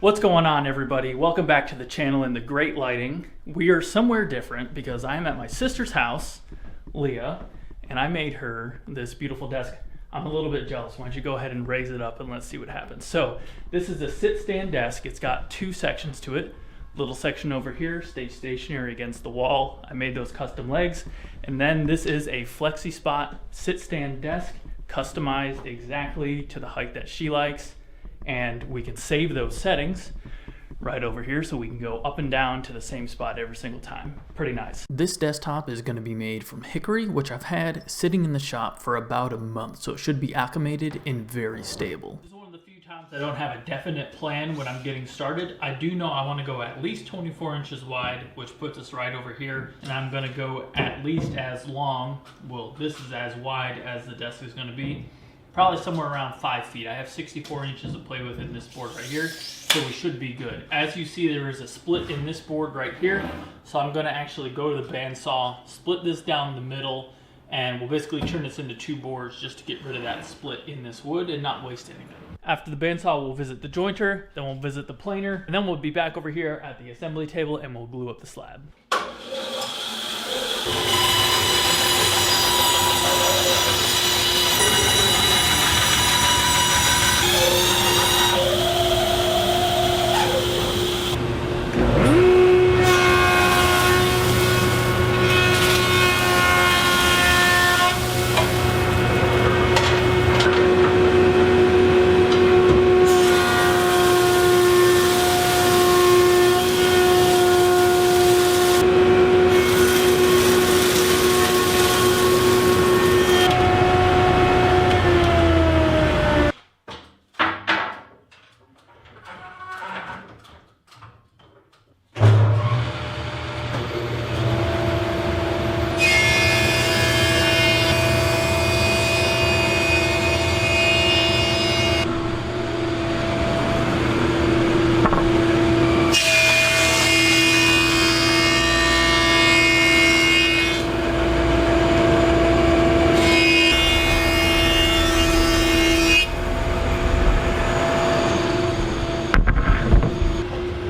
What's going on, everybody? Welcome back to the channel in the great lighting. We are somewhere different because I'm at my sister's house, Leah, and I made her this beautiful desk. I'm a little bit jealous. Why don't you go ahead and raise it up and let's see what happens. So this is a sit-stand desk. It's got two sections to it. Little section over here, stays stationary against the wall. I made those custom legs. And then this is a FexiSpot sit-stand desk, customized exactly to the height that she likes. And we can save those settings right over here so we can go up and down to the same spot every single time. Pretty nice. This desktop is going to be made from Hickory, which I've had sitting in the shop for about a month, so it should be acclimated and very stable. This is one of the few times I don't have a definite plan when I'm getting started. I do know I want to go at least 24 inches wide, which puts us right over here, and I'm going to go at least as long. Well, this is as wide as the desk is going to be. Probably somewhere around 5 feet. I have 64 inches to play with in this board right here, so we should be good. As you see, there is a split in this board right here, so I'm going to actually go to the bandsaw, split this down the middle, and we'll basically turn this into two boards just to get rid of that split in this wood and not waste anything. After the bandsaw, we'll visit the jointer, then we'll visit the planer, and then we'll be back over here at the assembly table and we'll glue up the slab.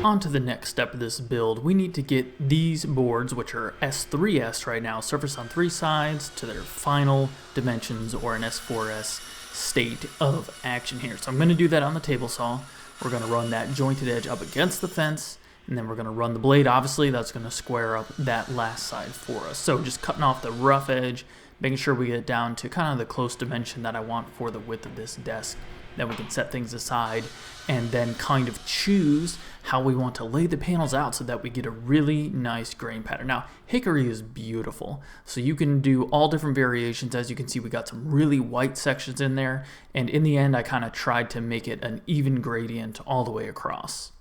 On to the next step of this build, we need to get these boards, which are S3S right now, surface on three sides, to their final dimensions, or an S4S state of action here. So I'm going to do that on the table saw. We're going to run that jointed edge up against the fence, and then we're going to run the blade. Obviously, that's going to square up that last side for us. So just cutting off the rough edge, making sure we get it down to kind of the close dimension that I want for the width of this desk. Then we can set things aside and then kind of choose how we want to lay the panels out so that we get a really nice grain pattern. Now, Hickory is beautiful, so you can do all different variations. As you can see, we got some really white sections in there, and in the end, I kind of tried to make it an even gradient all the way across.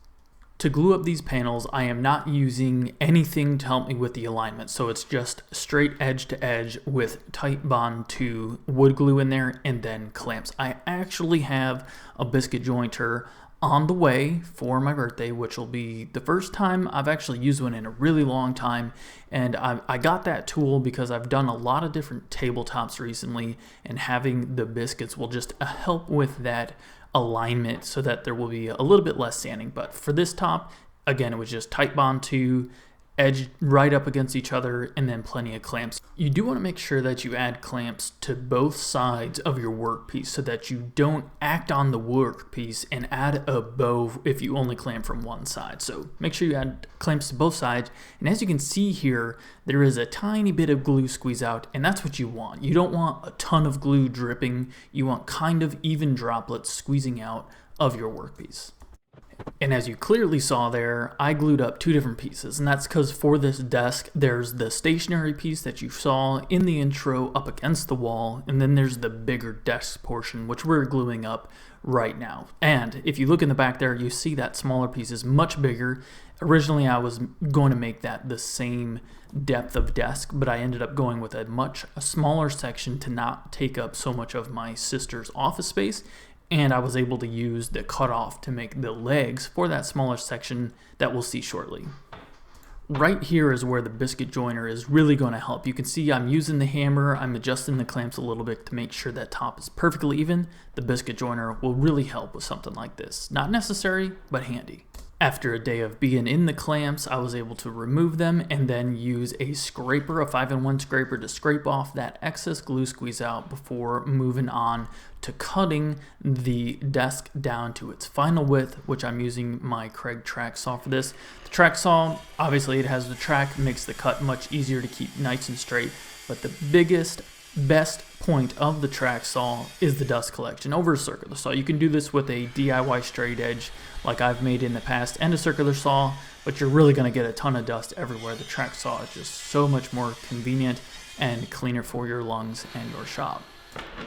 To glue up these panels, I am not using anything to help me with the alignment, so it's just straight edge to edge with Titebond 2 wood glue in there and then clamps. I actually have a biscuit jointer on the way for my birthday, which will be the first time I've actually used one in a really long time, and I got that tool because I've done a lot of different tabletops recently, and having the biscuits will just help with that alignment so that there will be a little bit less sanding. But for this top, again, it was just Titebond 2, edge right up against each other, and then plenty of clamps. You do want to make sure that you add clamps to both sides of your workpiece so that you don't act on the workpiece and add a bow if you only clamp from one side. So make sure you add clamps to both sides, and as you can see here, there is a tiny bit of glue squeeze out, and that's what you want. You don't want a ton of glue dripping. You want kind of even droplets squeezing out of your workpiece. And as you clearly saw there, I glued up two different pieces, and that's because for this desk, there's the stationary piece that you saw in the intro up against the wall, and then there's the bigger desk portion, which we're gluing up right now. And if you look in the back there, you see that smaller piece is much bigger. Originally, I was going to make that the same depth of desk, but I ended up going with a much smaller section to not take up so much of my sister's office space. And I was able to use the cutoff to make the legs for that smaller section that we'll see shortly. right here is where the biscuit joiner is really going to help. You can see I'm using the hammer, I'm adjusting the clamps a little bit to make sure that top is perfectly even. The biscuit joiner will really help with something like this. Not necessary, but handy. After a day of being in the clamps, I was able to remove them and then use a scraper, a 5-in-1 scraper, to scrape off that excess glue squeeze out before moving on to cutting the desk down to its final width, which I'm using my Craig track saw for this. The track saw, obviously it has the track, makes the cut much easier to keep nice and straight, but the best point of the track saw is the dust collection over a circular saw. You can do this with a DIY straight edge like I've made in the past and a circular saw, but you're really going to get a ton of dust everywhere. The track saw is just so much more convenient and cleaner for your lungs and your shop.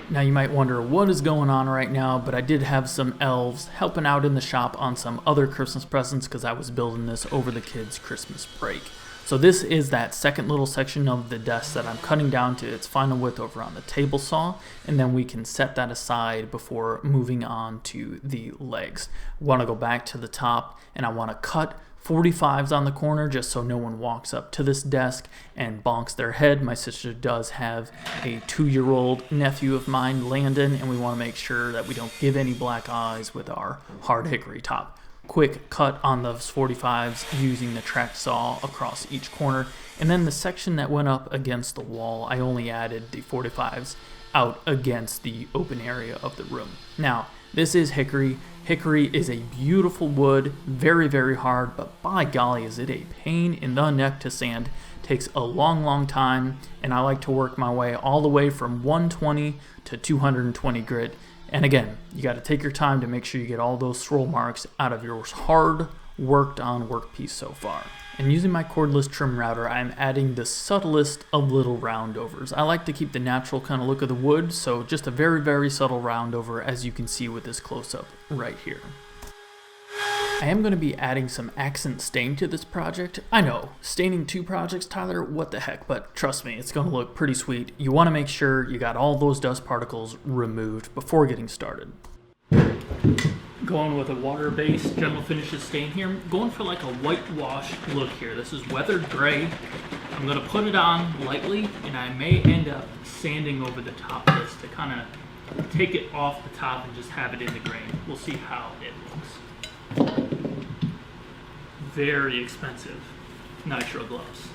Now you might wonder what is going on right now, but I did have some elves helping out in the shop on some other Christmas presents because I was building this over the kids' Christmas break. So this is that second little section of the desk that I'm cutting down to its final width over on the table saw, and then we can set that aside before moving on to the legs. I want to go back to the top and I want to cut 45s on the corner just so no one walks up to this desk and bonks their head. My sister does have a 2-year-old nephew of mine, Landon, and we want to make sure that we don't give any black eyes with our hard hickory top. Quick cut on those 45s using the track saw across each corner, and then the section that went up against the wall, I only added the 45s out against the open area of the room. Now this is hickory. Hickory is a beautiful wood, very, very hard, but by golly is it a pain in the neck to sand. Takes a long time, and I like to work my way all the way from 120 to 220 grit. And again, you got to take your time to make sure you get all those swirl marks out of your hard worked on workpiece so far. And using my cordless trim router, I'm adding the subtlest of little roundovers. I like to keep the natural kind of look of the wood, so just a very, very subtle roundover, as you can see with this close-up right here. I am going to be adding some accent stain to this project. I know, staining 2 projects, Tyler, what the heck, but trust me, it's going to look pretty sweet. You want to make sure you got all those dust particles removed before getting started. Going with a water-based general finishes stain here. I'm going for like a whitewash look here. This is weathered gray. I'm going to put it on lightly, and I may end up sanding over the top of this to kind of take it off the top and just have it in the grain. We'll see how it looks. Very expensive nitro gloves.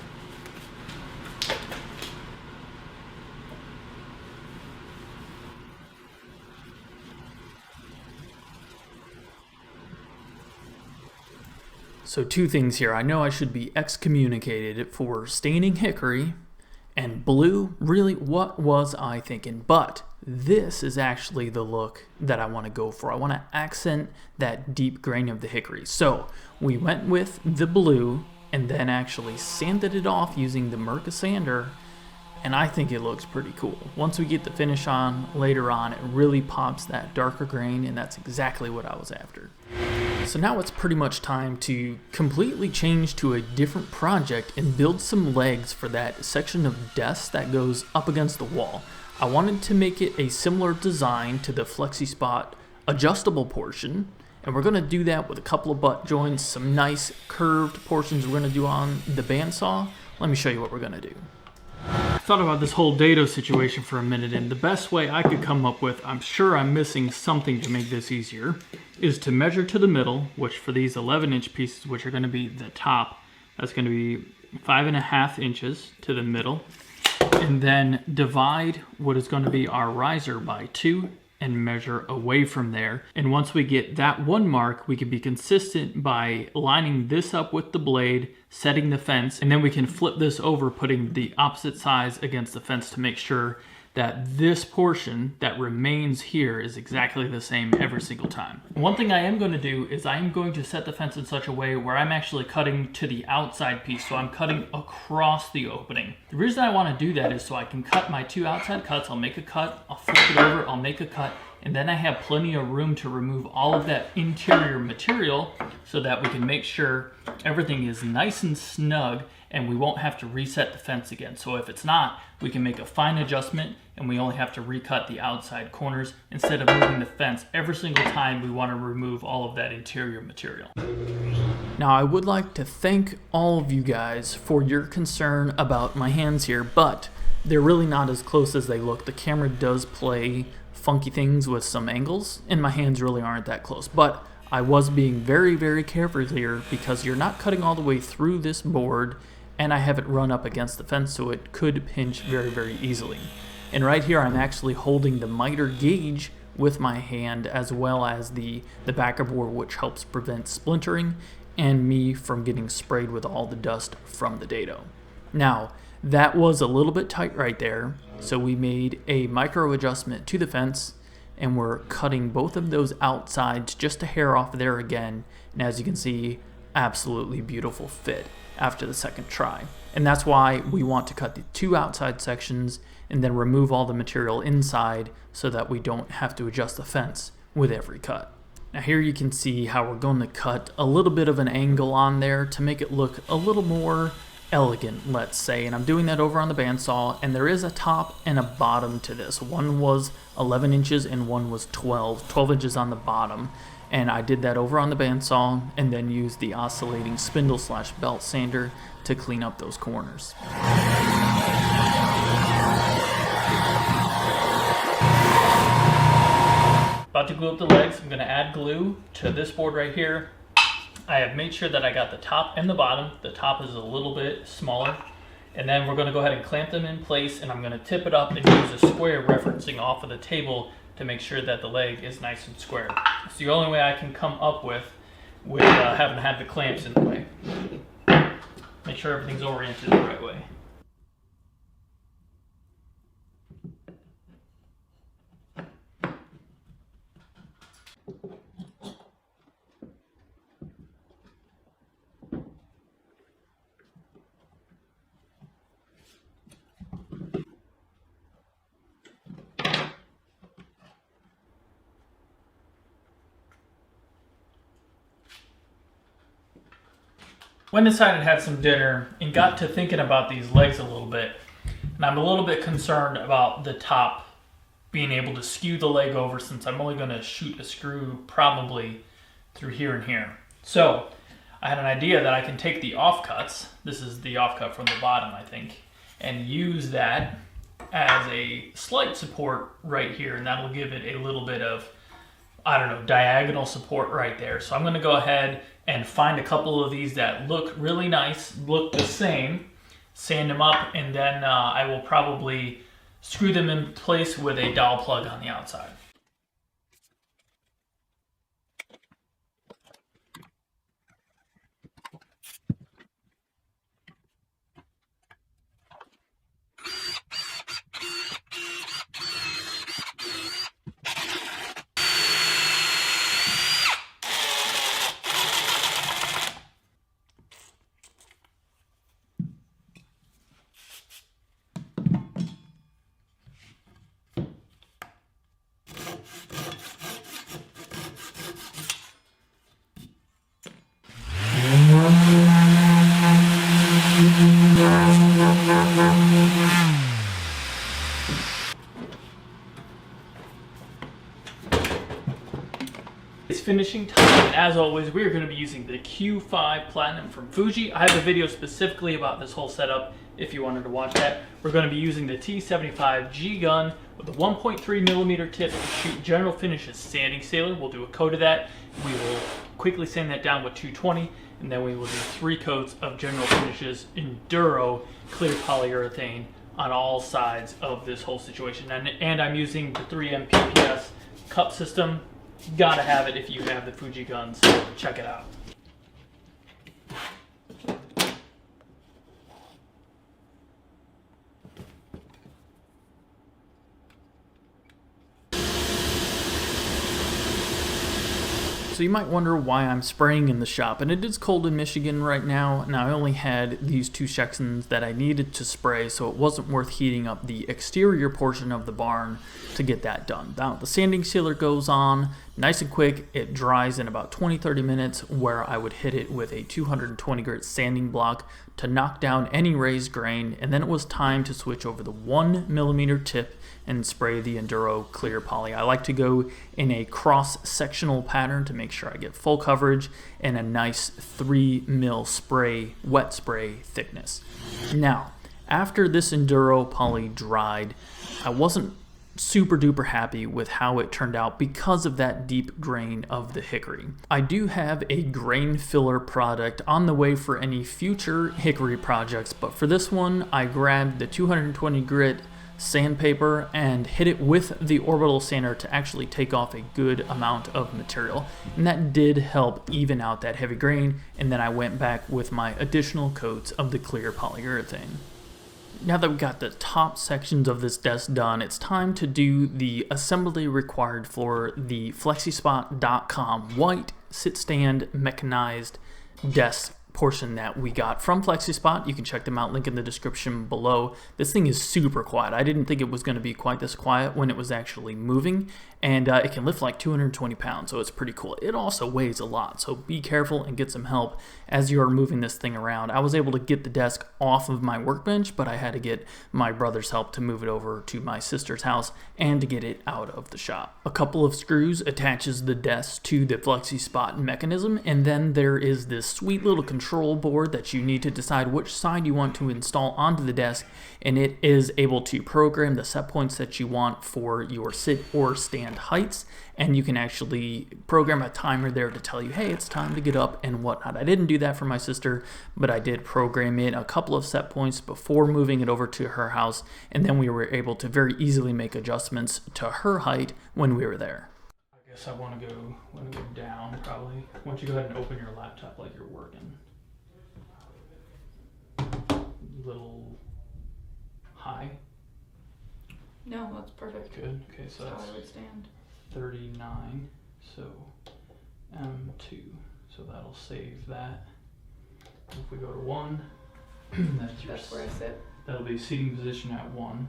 So 2 things here. I know I should be excommunicated for staining hickory, and blue, really, what was I thinking? But this is actually the look that I want to go for. I want to accent that deep grain of the hickory. So we went with the blue and then actually sanded it off using the Mirka sander, and I think it looks pretty cool. Once we get the finish on later on, it really pops that darker grain, and that's exactly what I was after. So now it's pretty much time to completely change to a different project and build some legs for that section of desk that goes up against the wall. I wanted to make it a similar design to the FexiSpot adjustable portion, and we're going to do that with a couple of butt joints, some nice curved portions we're going to do on the bandsaw. Let me show you what we're going to do. I thought about this whole dado situation for a minute, and the best way I could come up with, I'm sure I'm missing something to make this easier, is to measure to the middle, which for these 11-inch pieces, which are going to be the top, that's going to be 5.5 inches to the middle, and then divide what is going to be our riser by 2 and measure away from there. And once we get that 1 mark, we can be consistent by lining this up with the blade, setting the fence, and then we can flip this over, putting the opposite sides against the fence to make sure that this portion that remains here is exactly the same every single time. One thing I am going to do is I am going to set the fence in such a way where I'm actually cutting to the outside piece, so I'm cutting across the opening. The reason I want to do that is so I can cut my 2 outside cuts. I'll make a cut, I'll flip it over, I'll make a cut, and then I have plenty of room to remove all of that interior material so that we can make sure everything is nice and snug and we won't have to reset the fence again. So if it's not, we can make a fine adjustment and we only have to recut the outside corners instead of moving the fence every single time we want to remove all of that interior material. Now, I would like to thank all of you guys for your concern about my hands here, but they're really not as close as they look. The camera does play funky things with some angles, and my hands really aren't that close. But I was being very, very careful here because you're not cutting all the way through this board, and I have it run up against the fence, so it could pinch very, very easily. And right here, I'm actually holding the miter gauge with my hand, as well as the backer board, which helps prevent splintering and me from getting sprayed with all the dust from the dado. Now, that was a little bit tight right there, so we made a micro adjustment to the fence, and we're cutting both of those outsides just a hair off there again, and as you can see, absolutely beautiful fit after the second try. And that's why we want to cut the two outside sections and then remove all the material inside so that we don't have to adjust the fence with every cut. Now here you can see how we're going to cut a little bit of an angle on there to make it look a little more elegant, let's say, and I'm doing that over on the bandsaw, and there is a top and a bottom to this. One was 11 inches and one was 12 inches on the bottom, and I did that over on the bandsaw and then used the oscillating spindle / belt sander to clean up those corners. About to glue up the legs. I'm going to add glue to this board right here. I have made sure that I got the top and the bottom. The top is a little bit smaller. And then we're going to go ahead and clamp them in place, and I'm going to tip it up and use a square referencing off of the table to make sure that the leg is nice and square. It's the only way I can come up with having to have the clamps in the way. Make sure everything's oriented the right way. Went inside and had some dinner and got to thinking about these legs a little bit. And I'm a little bit concerned about the top being able to skew the leg over, since I'm only going to shoot a screw probably through here and here. So I had an idea that I can take the offcuts, this is the offcut from the bottom I think, and use that as a slight support right here, and that'll give it a little bit of, I don't know, diagonal support right there. So I'm going to go ahead and find a couple of these that look really nice, look the same, sand them up, and then I will probably screw them in place with a dowel plug on the outside. It's finishing time, and as always, we are going to be using the Q5 Platinum from Fuji. I have a video specifically about this whole setup if you wanted to watch that. We're going to be using the T75G gun with a 1.3mm tip to shoot General Finishes Sanding Sailor. We'll do a coat of that. We will quickly sand that down with 220, and then we will do 3 coats of General Finishes Enduro clear polyurethane on all sides of this whole situation. And I'm using the 3M PPS cup system. Gotta have it if you have the Fuji guns. Check it out. So you might wonder why I'm spraying in the shop, and it is cold in Michigan right now, and I only had these 2 sections that I needed to spray, so it wasn't worth heating up the exterior portion of the barn to get that done. Now the sanding sealer goes on Nice and quick, it dries in about 20-30 minutes, where I would hit it with a 220 grit sanding block to knock down any raised grain, and then it was time to switch over the 1mm tip and spray the Enduro clear poly. I like to go in a cross-sectional pattern to make sure I get full coverage and a nice 3mm spray, wet spray thickness. Now, after this Enduro poly dried, I wasn't super duper happy with how it turned out because of that deep grain of the Hickory. I do have a grain filler product on the way for any future Hickory projects, but for this one I grabbed the 220 grit sandpaper and hit it with the orbital sander to actually take off a good amount of material, and that did help even out that heavy grain. And then I went back with my additional coats of the clear polyurethane. Now that we got the top sections of this desk done, it's time to do the assembly required for the FexiSpot.com white sit stand mechanized desk portion that we got from FexiSpot. You can check them out, link in the description below. This thing is super quiet. I didn't think it was going to be quite this quiet when it was actually moving, and it can lift like 220 pounds, so it's pretty cool. It also weighs a lot, so be careful and get some help as you're moving this thing around. I was able to get the desk off of my workbench, but I had to get my brother's help to move it over to my sister's house and to get it out of the shop. A couple of screws attaches the desk to the FexiSpot mechanism, and then there is this sweet little control board that you need to decide which side you want to install onto the desk, and it is able to program the set points that you want for your sit or stand heights, and you can actually program a timer there to tell you, hey, it's time to get up and whatnot. I didn't do that for my sister, but I did program in a couple of set points before moving it over to her house, and then we were able to very easily make adjustments to her height when we were there. I guess I want to go down probably. Why don't you go ahead and open your laptop like you're working. Little high. No, that's perfect. Good. Okay, so that's how I would stand. 39. So M2. So that'll save that. If we go to 1, that's where I sit. That'll be seating position at 1.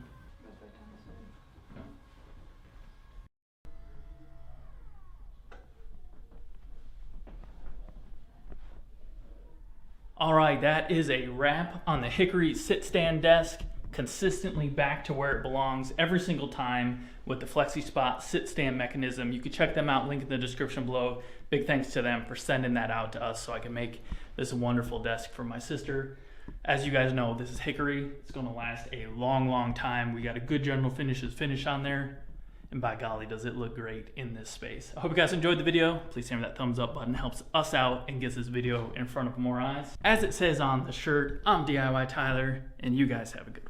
All right, that is a wrap on the Hickory sit stand desk. Consistently back to where it belongs every single time with the FexiSpot sit stand mechanism. You can check them out, link in the description below. Big thanks to them for sending that out to us so I can make this wonderful desk for my sister. As you guys know, this is Hickory. It's going to last a long time. We got a good general finish on there, and by golly, does it look great in this space. I hope you guys enjoyed the video. Please hammer that thumbs up button. It helps us out and gets this video in front of more eyes. As it says on the shirt, I'm DIYTYler, and you guys have a good one.